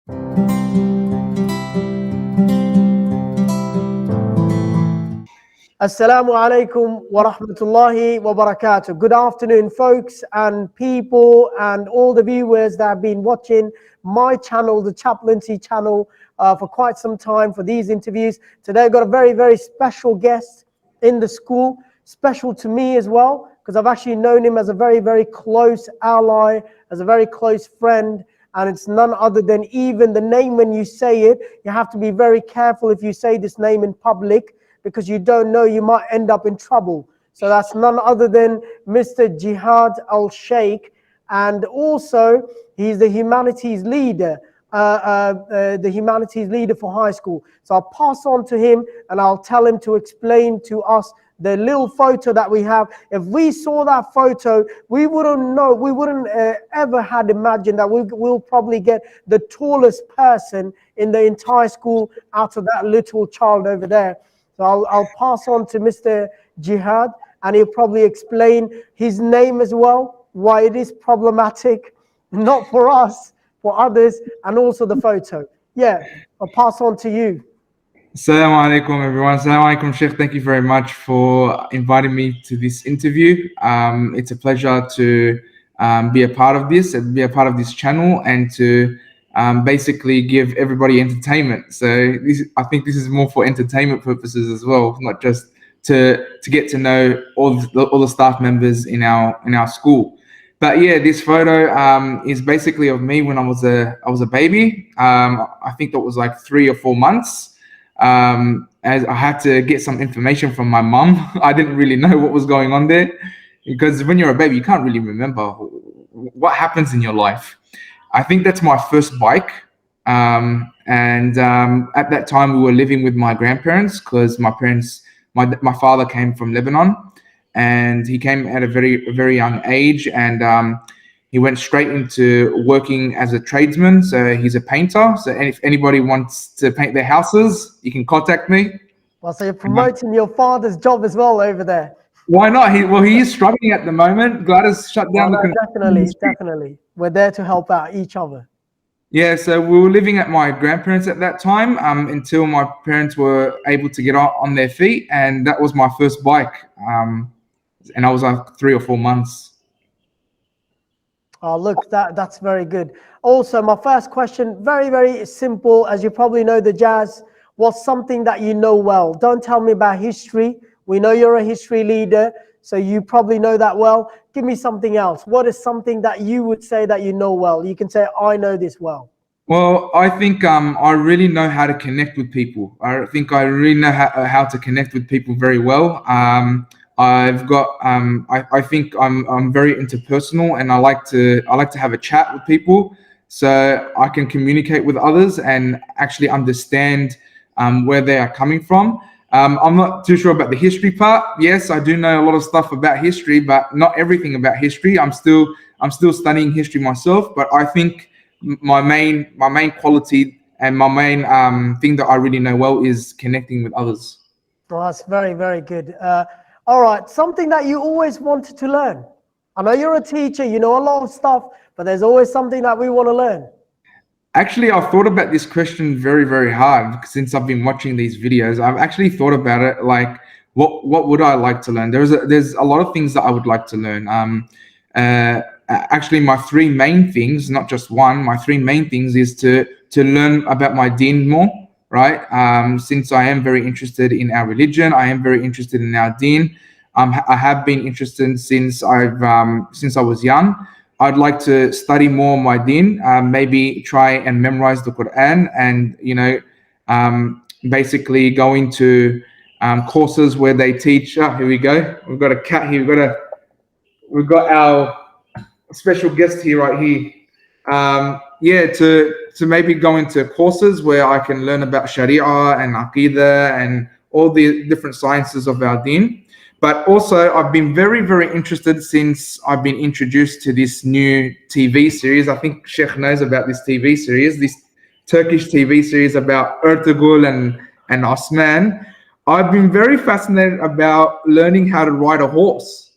Assalamu alaikum wa rahmatullahi wa barakatuh. Good afternoon, folks and people and all the viewers that have been watching my channel, the Chaplaincy channel, for quite some time for these interviews. Today I've got a very, very special guest in the school, special to me as well, because I've actually known him as a very, very close ally, as a very close friend. And it's none other than, even the name, when you say it, you have to be very careful if you say this name in public, because you don't know, you might end up in trouble. So that's none other than Mr. Jihad al-Cheikh, and also he's the humanities leader, the humanities leader for high school. So I'll pass on to him and I'll tell him to explain to us the little photo that we have. If we saw that photo, we wouldn't know, we wouldn't ever had imagined that we'll probably get the tallest person in the entire school out of that little child over there. So I'll pass on to Mr. Jihad, and he'll probably explain his name as well, why it is problematic, not for us, for others, and also the photo. Yeah, I'll pass on to you. Assalamu alaikum, everyone. Assalamu alaikum, Sheikh. Thank you very much for inviting me to this interview. It's a pleasure to be a part of this and be a part of this channel, and to basically give everybody entertainment. So I think this is more for entertainment purposes as well, not just to get to know all the staff members in our school. But yeah, this photo is basically of me when I was a baby. I think that was like 3 or 4 months. As I had to get some information from my mum. I didn't really know what was going on there, because when you're a baby, you can't really remember what happens in your life. I think that's my first bike. At that time we were living with my grandparents, because my father came from Lebanon, and he came at a very young age, and he went straight into working as a tradesman. So he's a painter. So if anybody wants to paint their houses, you can contact me. Well, so you're promoting your father's job as well over there. Why not? He is struggling at the moment. Gladys shut down Definitely. We're there to help out each other. Yeah, so we were living at my grandparents at that time, until my parents were able to get on their feet, and that was my first bike. And I was like 3 or 4 months. Oh, look, that's very good. Also, my first question, very, very simple. As you probably know, the jazz was something that you know well. Don't tell me about history. We know you're a history leader, so you probably know that well. Give me something else. What is something that you would say that you know well? You can say, I know this well. Well, I think I really know how to connect with people. I think I really know how to connect with people very well. I've got I think I'm very interpersonal, and I like to have a chat with people, so I can communicate with others and actually understand where they are coming from. I'm not too sure about the history part. Yes, I do know a lot of stuff about history, but not everything about history. I'm still studying history myself, but I think my main quality and my main thing that I really know well is connecting with others. Well, that's very, very good. All right, something that you always wanted to learn. I know you're a teacher, you know a lot of stuff, but there's always something that we want to learn. Actually, I've thought about this question very, very hard since I've been watching these videos. I've actually thought about it, like, what would I like to learn? There's a lot of things that I would like to learn. Actually, my 3 main things, not just one, my 3 main things is to learn about my deen more, right? Since I am very interested in our religion, I am very interested in our deen. I have been interested since I was young. I'd like to study more my deen, maybe try and memorize the Quran, and basically go into courses where they teach. Oh, here we go. We've got a cat here. We've got our special guest here, right here. To maybe go into courses where I can learn about Sharia and Aqidah and all the different sciences of our deen. But also, I've been very, very interested since I've been introduced to this new TV series. I think Sheikh knows about this TV series, this Turkish TV series about Ertugrul and Osman. I've been very fascinated about learning how to ride a horse.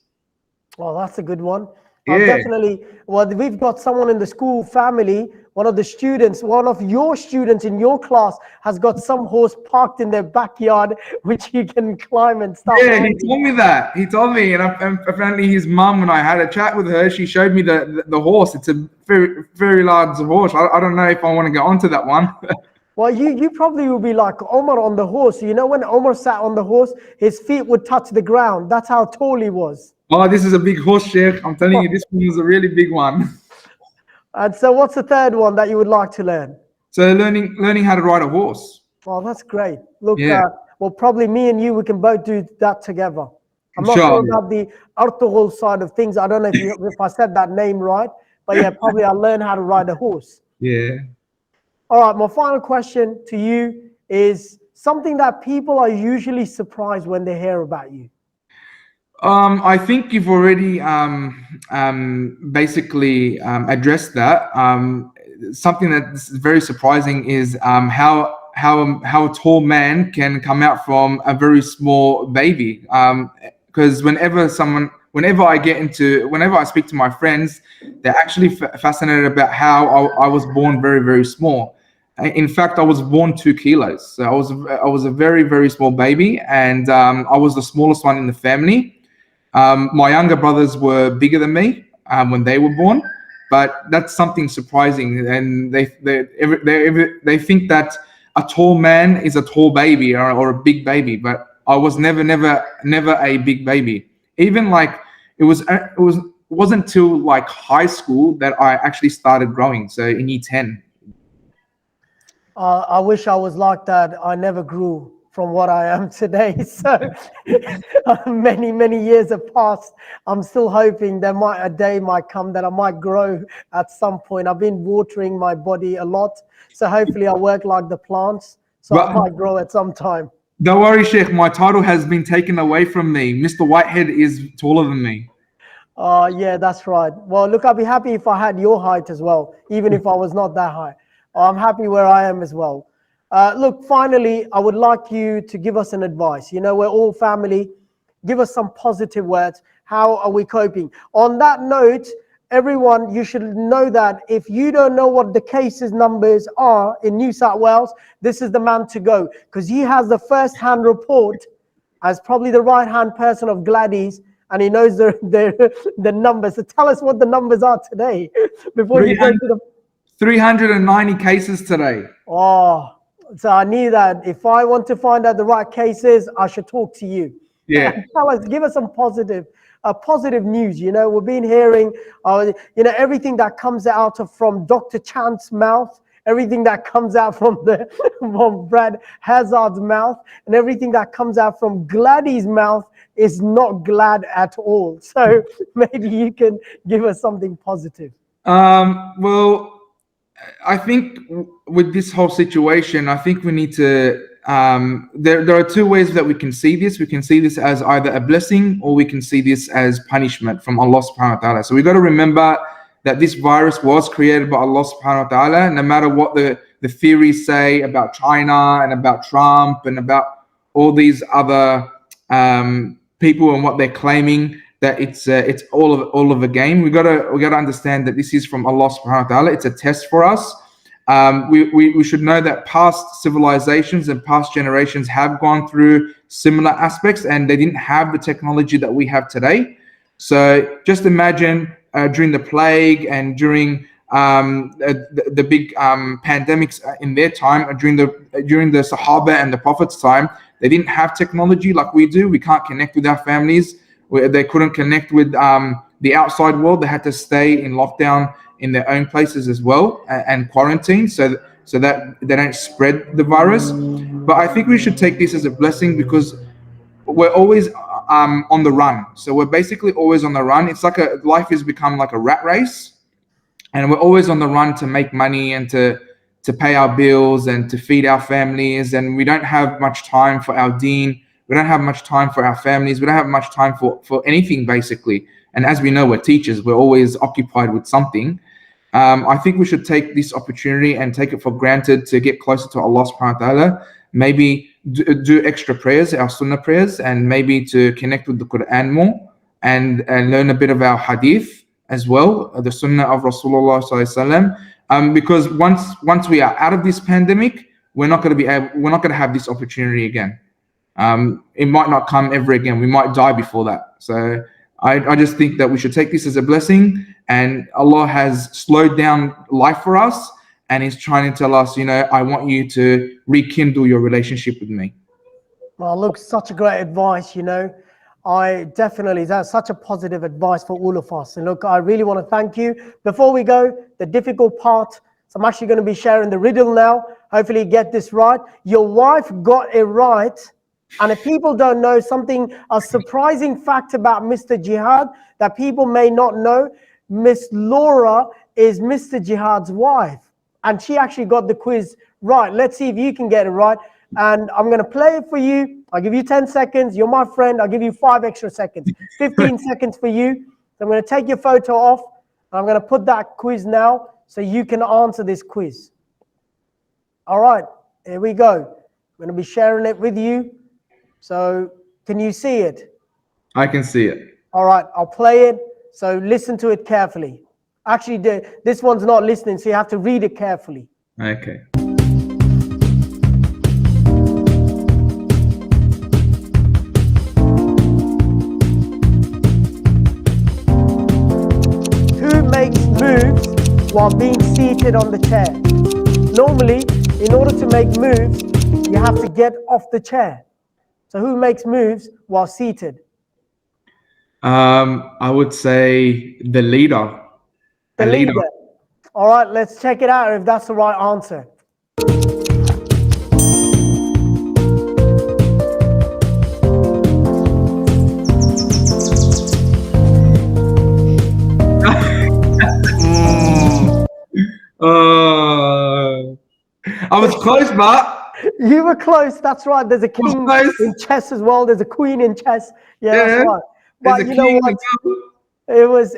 Well, that's a good one. Yeah. Definitely. Well, we've got someone in the school family one of the students, one of your students in your class has got some horse parked in their backyard, which you can climb and stuff. Yeah, he told me that. He told me, and apparently his mum, when I had a chat with her, she showed me the horse. It's a very, very large horse. I don't know if I want to go onto that one. Well, you probably will be like Omar on the horse. You know, when Omar sat on the horse, his feet would touch the ground. That's how tall he was. Oh, this is a big horse, Sheikh. I'm telling you, this one is a really big one. And so what's the third one that you would like to learn? So learning how to ride a horse. Oh, that's great. Look, Yeah. well, probably me and you, we can both do that together. I'm not Inshallah. sure about the Artughul side of things. I don't know if I said that name right, but yeah, probably I'll learn how to ride a horse. Yeah. All right, my final question to you is something that people are usually surprised when they hear about you. I think you've already basically addressed that. Something that's very surprising is how a tall man can come out from a very small baby. Because whenever I speak to my friends, they're actually fascinated about how I was born very, very small. In fact, I was born 2 kilos. So I was a very, very small baby, and I was the smallest one in the family. My younger brothers were bigger than me when they were born, but that's something surprising. And they think that a tall man is a tall baby or a big baby, but I was never a big baby. Even like it wasn't till like high school that I actually started growing. So in year 10. I wish I was like that. I never grew from what I am today. So many years have passed. I'm still hoping a day might come that I might grow at some point. I've been watering my body a lot, so hopefully I work like the plants, so I might grow at some time. Don't worry, Sheikh. My title has been taken away from me. Mr. Whitehead is taller than me. Yeah, that's right. Well, look, I'd be happy if I had your height as well, even if I was not that high. I'm happy where I am as well. Look, finally, I would like you to give us an advice. You know, we're all family. Give us some positive words. How are we coping? On that note, everyone, you should know that if you don't know what the cases numbers are in New South Wales, this is the man to go, because he has the first-hand report as probably the right-hand person of Gladys, and he knows the numbers. So tell us what the numbers are today before you go to the 390 cases today. Oh, so I knew that if I want to find out the right cases, I should talk to you. Yeah. Tell us, give us some positive news. You know, we've been hearing, everything that comes out from Dr. Chant's mouth, everything that comes out from Brad Hazard's mouth, and everything that comes out from Gladys' mouth is not glad at all. So maybe you can give us something positive. Well, I think with this whole situation, I think we need to, there are 2 ways that we can see this. We can see this as either a blessing or we can see this as punishment from Allah subhanahu wa ta'ala. So we got to remember that this virus was created by Allah subhanahu wa ta'ala, no matter what the theories say about China and about Trump and about all these other people and what they're claiming, that it's all of a game. We gotta understand that this is from Allah subhanahu wa ta'ala. It's a test for us. We should know that past civilizations and past generations have gone through similar aspects, and they didn't have the technology that we have today. So just imagine during the plague and during the big pandemics in their time, during the Sahaba and the Prophet's time, they didn't have technology like we do. We can't connect with our families. They couldn't connect with the outside world. They had to stay in lockdown in their own places as well and quarantine so that they don't spread the virus. But I think we should take this as a blessing because we're always on the run. So we're basically always on the run. It's like life has become like a rat race, and we're always on the run to make money and to pay our bills and to feed our families. And we don't have much time for our deen. We don't have much time for our families. We don't have much time for anything, basically. And as we know, we're teachers. We're always occupied with something. I think we should take this opportunity and take it for granted to get closer to Allah subhanahu wa ta'ala. Maybe do extra prayers, our sunnah prayers, and maybe to connect with the Quran more and learn a bit of our hadith as well, the sunnah of Rasulullah sallallahu alaihi wasallam. because once we are out of this pandemic, we're not going to have this opportunity again. It might not come ever again. We might die before that. So I just think that we should take this as a blessing, and Allah has slowed down life for us, and He's trying to tell us, I want you to rekindle your relationship with me. Well, look, such a great advice, that's such a positive advice for all of us. And look, I really want to thank you. Before we go, the difficult part, so I'm actually going to be sharing the riddle now. Hopefully you get this right. Your wife got it right. And if people don't know something, a surprising fact about Mr. Jihad that people may not know, Miss Laura is Mr. Jihad's wife. And she actually got the quiz right. Let's see if you can get it right. And I'm going to play it for you. I'll give you 10 seconds. You're my friend. I'll give you 5 extra seconds. 15 seconds for you. So I'm going to take your photo off. And I'm going to put that quiz now so you can answer this quiz. All right, here we go. I'm going to be sharing it with you. So can you see it? I can see it. All right, I'll play it. So listen to it carefully. Actually, this one's not listening, so you have to read it carefully. Okay. Who makes moves while being seated on the chair? Normally, in order to make moves, you have to get off the chair. So who makes moves while seated? I would say the leader. The leader. All right, let's check it out if that's the right answer. I was close, but you were close. That's right. There's a king in chess as well. There's a queen in chess. Yeah, that's right. But you know what? It was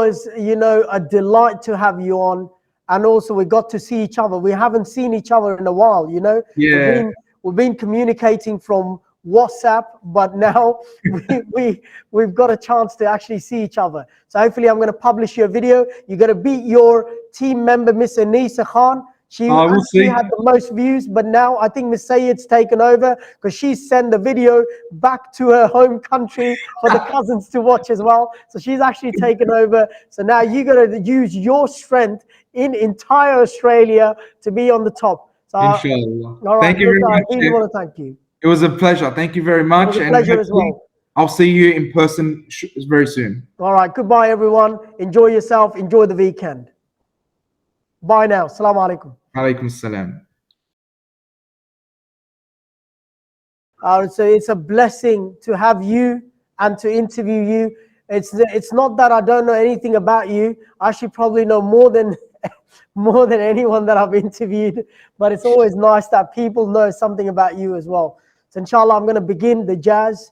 a delight to have you on, and also we got to see each other. We haven't seen each other in a while. Yeah. We've been communicating from WhatsApp, but now we've got a chance to actually see each other. So hopefully I'm going to publish your video. You're going to beat your team member, Miss Anisa Khan. She actually had the most views, but now I think Miss Sayed's taken over because she sent the video back to her home country for the cousins to watch as well. So she's actually taken over. So now you're going to use your strength in entire Australia to be on the top. So, Inshallah. All right, thank you very much. I really want to thank you. It was a pleasure. Thank you very much. It was a pleasure as well. I'll see you in person very soon. All right. Goodbye, everyone. Enjoy yourself. Enjoy the weekend. Bye now. Assalamu alaikum. Alaikum salam. So it's a blessing to have you and to interview you. It's not that I don't know anything about you. I actually probably know more than anyone that I've interviewed. But it's always nice that people know something about you as well. So inshallah, I'm going to begin the jazz.